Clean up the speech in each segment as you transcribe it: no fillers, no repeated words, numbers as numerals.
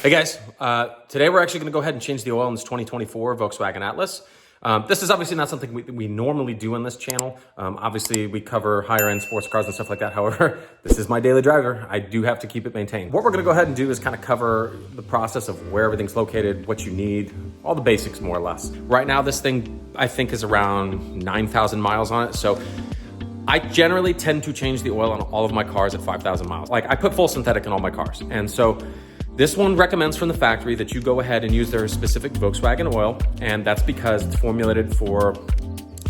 Hey guys, today we're actually going to go ahead and change the oil in this 2024 Volkswagen Atlas. This is obviously not something we normally do on this channel. Obviously, we cover higher end sports cars and stuff like that. However, this is my daily driver. I do have to keep it maintained. What we're going to go ahead and do is kind of cover the process of where everything's located, what you need, all the basics more or less. Right now, this thing I think is around 9,000 miles on it. So I generally tend to change the oil on all of my cars at 5,000 miles. Like I put full synthetic in all my cars. And so this one recommends from the factory that you go ahead and use their specific Volkswagen oil, and that's because it's formulated for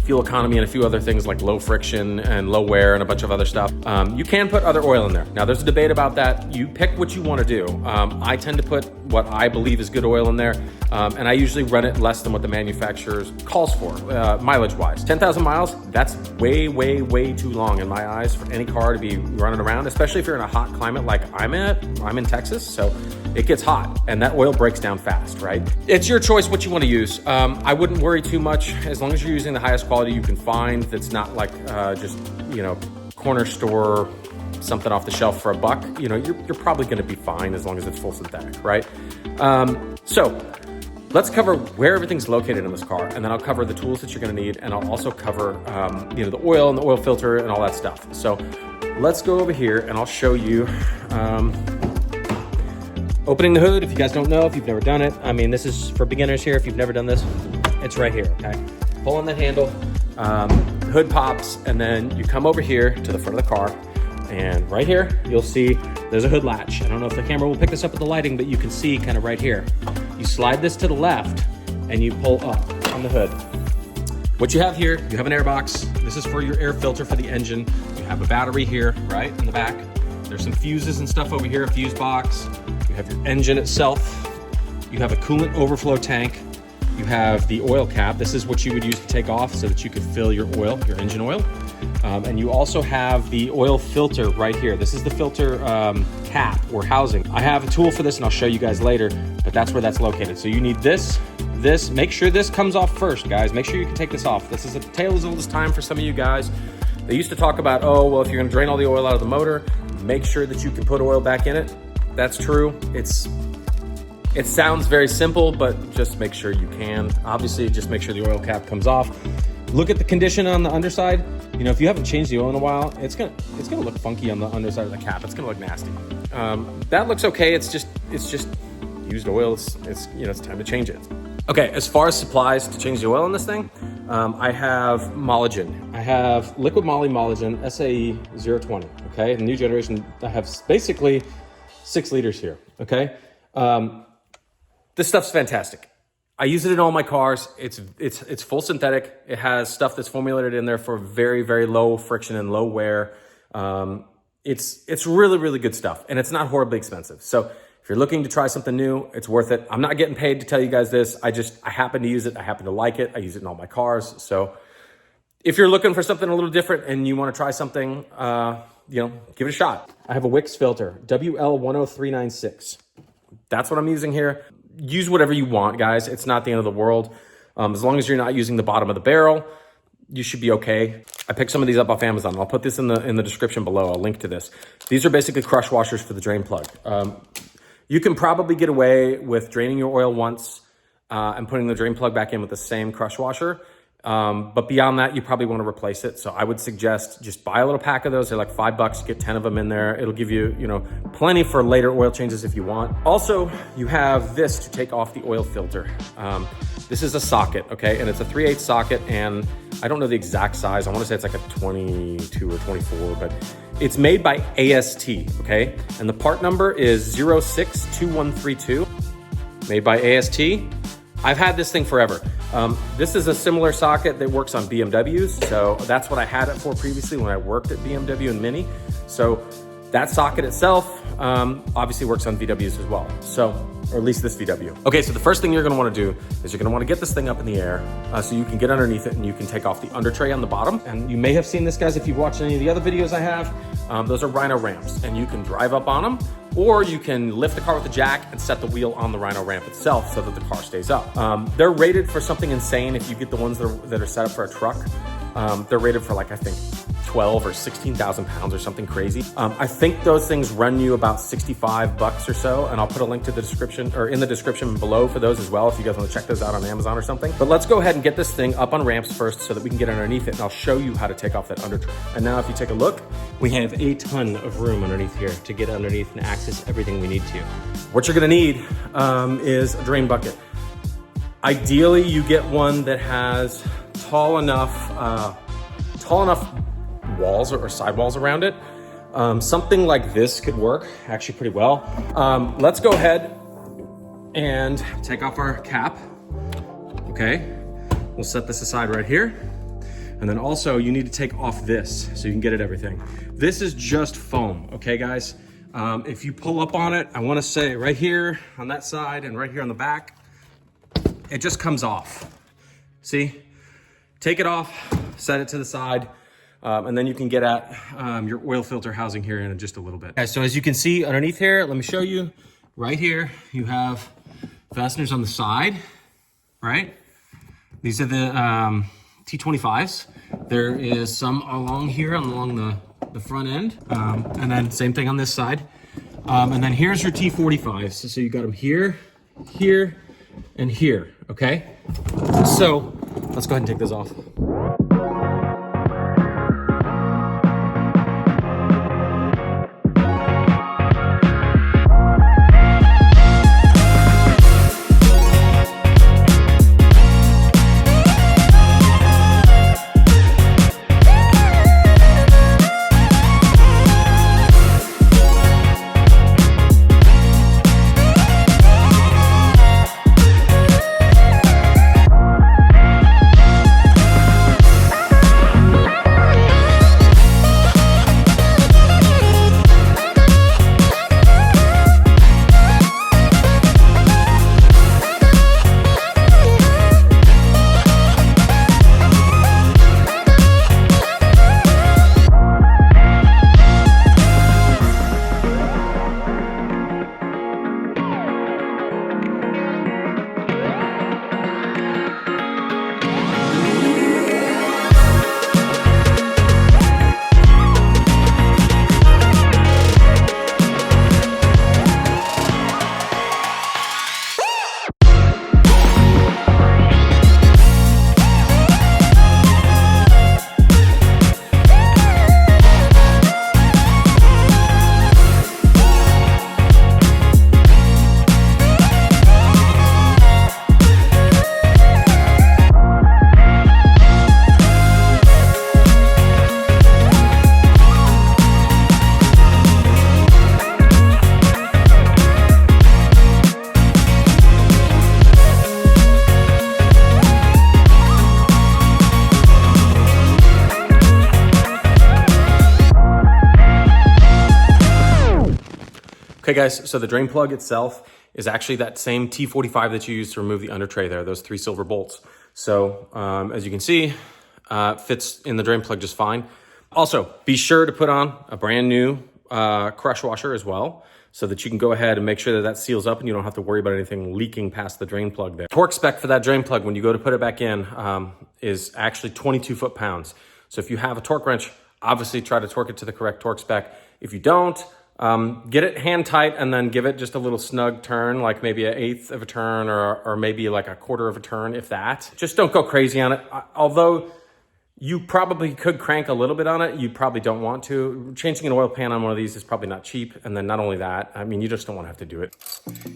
fuel economy and a few other things like low friction and low wear and a bunch of other stuff. You can put other oil in there. Now there's a debate about that. You pick what you want to do. I tend to put what I believe is good oil in there, and I usually run it less than what the manufacturer calls for, mileage-wise. 10,000 miles, that's way, way, way too long in my eyes for any car to be running around, especially if you're in a hot climate like I'm in Texas, so it gets hot and that oil breaks down fast, right? It's your choice what you want to use. I wouldn't worry too much as long as you're using the highest quality you can find that's not like just, corner store something off the shelf for $1. You're probably going to be fine as long as it's full synthetic, right? So let's cover where everything's located in this car, and then I'll cover the tools that you're going to need, and I'll also cover the oil and the oil filter and all that stuff. So let's go over here and I'll show you opening the hood. If you guys don't know, if you've never done it, this is for beginners here. If you've never done this, it's right here, okay? Pull on the handle, hood pops, and then you come over here to the front of the car, and right here, you'll see there's a hood latch. I don't know if the camera will pick this up with the lighting, but you can see kind of right here. You slide this to the left, and you pull up on the hood. What you have here, you have an air box. This is for your air filter for the engine. You have a battery here, right, in the back. There's some fuses and stuff over here, a fuse box. You have your engine itself. You have a coolant overflow tank. You have the oil cap. This is what you would use to take off so that you could fill your oil, your engine oil. And you also have the oil filter right here. This is the filter cap or housing. I have a tool for this and I'll show you guys later, but that's where that's located. So you need this, make sure this comes off first, guys. Make sure you can take this off. This is a tale as old as time for some of you guys. They used to talk about, oh, well, if you're gonna drain all the oil out of the motor, make sure that you can put oil back in it. That's true. It sounds very simple, but just make sure you can. Obviously, just make sure the oil cap comes off. Look at the condition on the underside. If you haven't changed the oil in a while, it's gonna look funky on the underside of the cap. It's gonna look nasty. That looks okay. It's just used oil. It's time to change it. Okay, as far as supplies to change the oil in this thing, I have Molygen. I have Liqui Moly Molygen SAE 020. Okay, the new generation. I have basically 6 liters here. Okay. This stuff's fantastic. I use it in all my cars. It's full synthetic. It has stuff that's formulated in there for very, very low friction and low wear. It's really, really good stuff, and it's not horribly expensive. So if you're looking to try something new, it's worth it. I'm not getting paid to tell you guys this. I happen to use it. I happen to like it. I use it in all my cars. So if you're looking for something a little different and you want to try something, give it a shot. I have a Wix filter, WL10396. That's what I'm using here. Use whatever you want, guys. It's not the end of the world. As long as you're not using the bottom of the barrel, you should be okay. I picked some of these up off Amazon. I'll put this in the description below. I'll link to this. These are basically crush washers for the drain plug. You can probably get away with draining your oil once and putting the drain plug back in with the same crush washer. But beyond that, you probably want to replace it. So I would suggest just buy a little pack of those. They're like $5, get 10 of them in there. It'll give you, plenty for later oil changes if you want. Also, you have this to take off the oil filter. This is a socket, okay? And it's a 3/8 socket, and I don't know the exact size. I want to say it's like a 22 or 24, but it's made by AST, okay? And the part number is 062132, made by AST. I've had this thing forever. This is a similar socket that works on BMWs. So that's what I had it for previously when I worked at BMW and Mini. So that socket itself obviously works on VWs as well. So, or at least this VW. Okay, so the first thing you're gonna wanna do is you're gonna wanna get this thing up in the air so you can get underneath it and you can take off the under tray on the bottom. And you may have seen this, guys, if you've watched any of the other videos I have. Those are rhino ramps, and you can drive up on them, or you can lift the car with a jack and set the wheel on the rhino ramp itself so that the car stays up. They're rated for something insane if you get the ones that are set up for a truck. They're rated for like, I think 12 or 16,000 pounds or something crazy. I think those things run you about 65 bucks or so, and I'll put a link to the description or in the description below for those as well if you guys want to check those out on Amazon or something. But let's go ahead and get this thing up on ramps first so that we can get underneath it, and I'll show you how to take off that under tray. And now if you take a look, we have a ton of room underneath here to get underneath and access everything we need to. What you're gonna need is a drain bucket. Ideally, you get one that has tall enough walls or sidewalls around it. Something like this could work actually pretty well. Let's go ahead and take off our cap. Okay, we'll set this aside right here. And then also you need to take off this so you can get at everything. This is just foam, okay guys? If you pull up on it, I wanna say right here on that side and right here on the back, it just comes off. See? Take it off, set it to the side, and then you can get at your oil filter housing here in just a little bit. Okay, so as you can see underneath here, let me show you. Right here, you have fasteners on the side, right? These are the T25s. There is some along here, along the front end, and then same thing on this side. And then here's your T45s. So you got them here, here, and here, okay? So let's go ahead and take this off. Okay guys, so the drain plug itself is actually that same T45 that you use to remove the under tray there, those 3 silver bolts. So as you can see, fits in the drain plug just fine. Also, be sure to put on a brand new crush washer as well, so that you can go ahead and make sure that that seals up and you don't have to worry about anything leaking past the drain plug there. Torque spec for that drain plug when you go to put it back in is actually 22 foot-pounds. So if you have a torque wrench, obviously try to torque it to the correct torque spec. If you don't, get it hand tight and then give it just a little snug turn, like maybe 1/8 of a turn or maybe like 1/4 of a turn, if that. Just don't go crazy on it. Although you probably could crank a little bit on it, you probably don't want to. Changing an oil pan on one of these is probably not cheap. And then not only that, I mean, you just don't want to have to do it.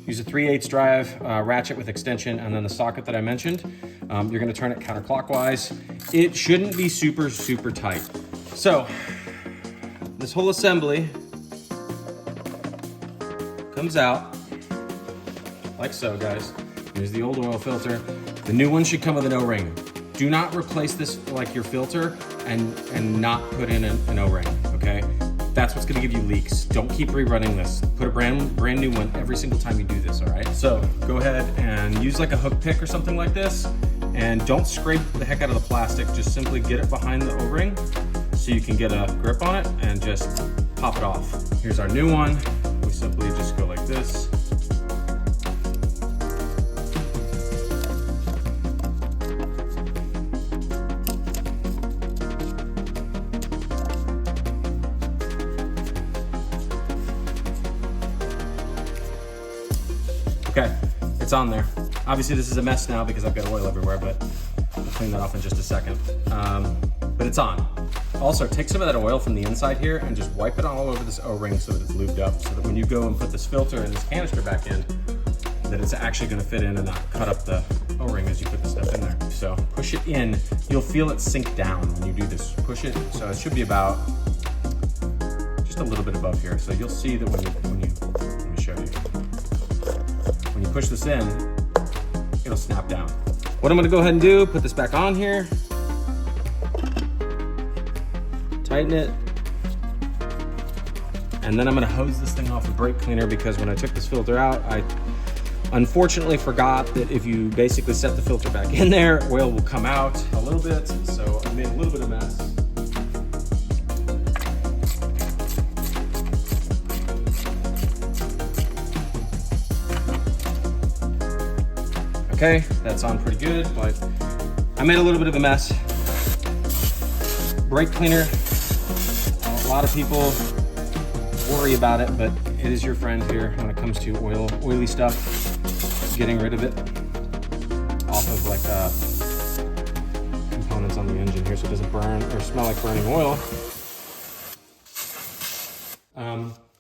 Use a 3/8 drive ratchet with extension and then the socket that I mentioned. You're gonna turn it counterclockwise. It shouldn't be super, super tight. So this whole assembly comes out like so, guys. Here's the old oil filter. The new one should come with an O-ring. Do not replace this like your filter and not put in an O-ring, okay? That's what's gonna give you leaks. Don't keep rerunning this. Put a brand new one every single time you do this, all right? So go ahead and use like a hook pick or something like this, and don't scrape the heck out of the plastic. Just simply get it behind the O-ring so you can get a grip on it and just pop it off. Here's our new one. We simply just go like this. Okay, it's on there. Obviously this is a mess now because I've got oil everywhere, but I'll clean that off in just a second. But it's on. Also, take some of that oil from the inside here and just wipe it all over this O-ring so that it's lubed up, so that when you go and put this filter and this canister back in, that it's actually gonna fit in and not cut up the O-ring as you put the stuff in there. So push it in. You'll feel it sink down when you do this. Push it, so it should be about just a little bit above here. So you'll see that when you let me show you. When you push this in, it'll snap down. What I'm gonna go ahead and do, put this back on here, tighten it, and then I'm gonna hose this thing off with brake cleaner because when I took this filter out, I unfortunately forgot that if you basically set the filter back in there, oil will come out a little bit, so I made a little bit of mess. Okay, that's on pretty good, but I made a little bit of a mess. Brake cleaner, a lot of people worry about it, but it is your friend here when it comes to oily stuff. Getting rid of it off of like components on the engine here so it doesn't burn or smell like burning oil.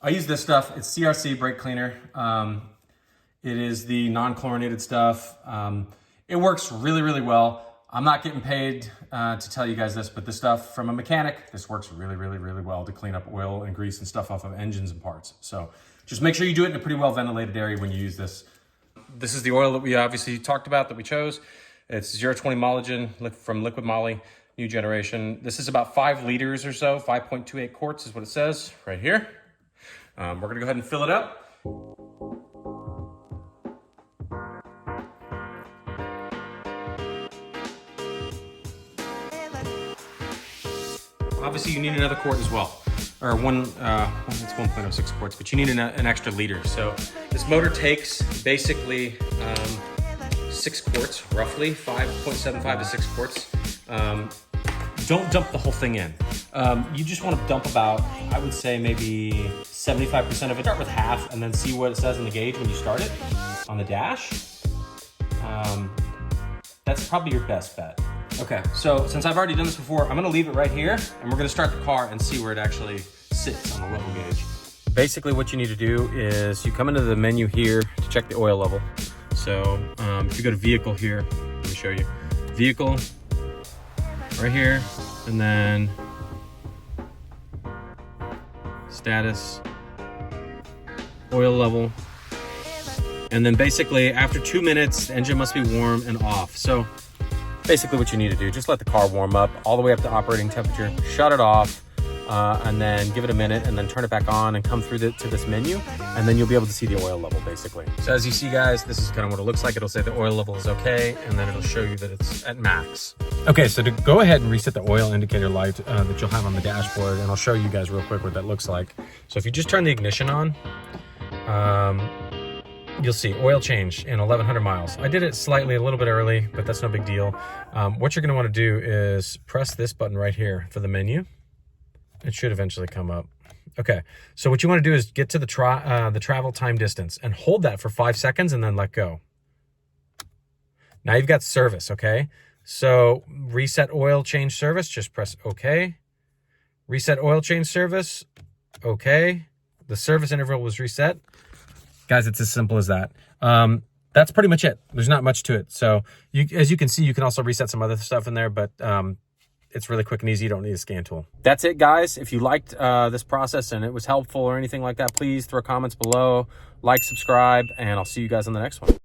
I use this stuff. It's CRC brake cleaner. It is the non-chlorinated stuff. It works really, really well. I'm not getting paid to tell you guys this, but this stuff from a mechanic, this works really, really, really well to clean up oil and grease and stuff off of engines and parts. So just make sure you do it in a pretty well ventilated area when you use this. This is the oil that we obviously talked about that we chose. It's 020 Mologen from Liqui Moly, new generation. This is about 5 liters or so, 5.28 quarts is what it says right here. We're gonna go ahead and fill it up. Obviously you need another quart as well. Or it's 1.06 quarts, but you need an extra liter. So this motor takes basically 6 quarts, roughly 5.75 to 6 quarts. Don't dump the whole thing in. You just want to dump about, I would say maybe 75% of it. Start with half and then see what it says on the gauge when you start it on the dash. That's probably your best bet. Okay, so since I've already done this before, I'm gonna leave it right here and we're gonna start the car and see where it actually sits on the level gauge. Basically what you need to do is you come into the menu here to check the oil level. So if you go to vehicle here, let me show you. Vehicle, right here, and then status, oil level. And then basically after 2 minutes, the engine must be warm and off. So basically what you need to do, just let the car warm up all the way up to operating temperature, shut it off, and then give it a minute and then turn it back on and come through to this menu, and then you'll be able to see the oil level basically. So as you see guys, this is kind of what it looks like. It'll say the oil level is okay, and then it'll show you that it's at max. Okay, so to go ahead and reset the oil indicator light that you'll have on the dashboard, and I'll show you guys real quick what that looks like. So if you just turn the ignition on, you'll see oil change in 1,100 miles. I did it slightly a little bit early, but that's no big deal. What you're gonna wanna do is press this button right here for the menu. It should eventually come up. Okay, so what you wanna do is get to the travel time distance and hold that for 5 seconds and then let go. Now you've got service, okay? So reset oil change service, just press okay. Reset oil change service, okay. The service interval was reset. Guys, it's as simple as that. That's pretty much it. There's not much to it. So as you can see, you can also reset some other stuff in there, but it's really quick and easy. You don't need a scan tool. That's it, guys. If you liked this process and it was helpful or anything like that, please throw comments below, like, subscribe, and I'll see you guys on the next one.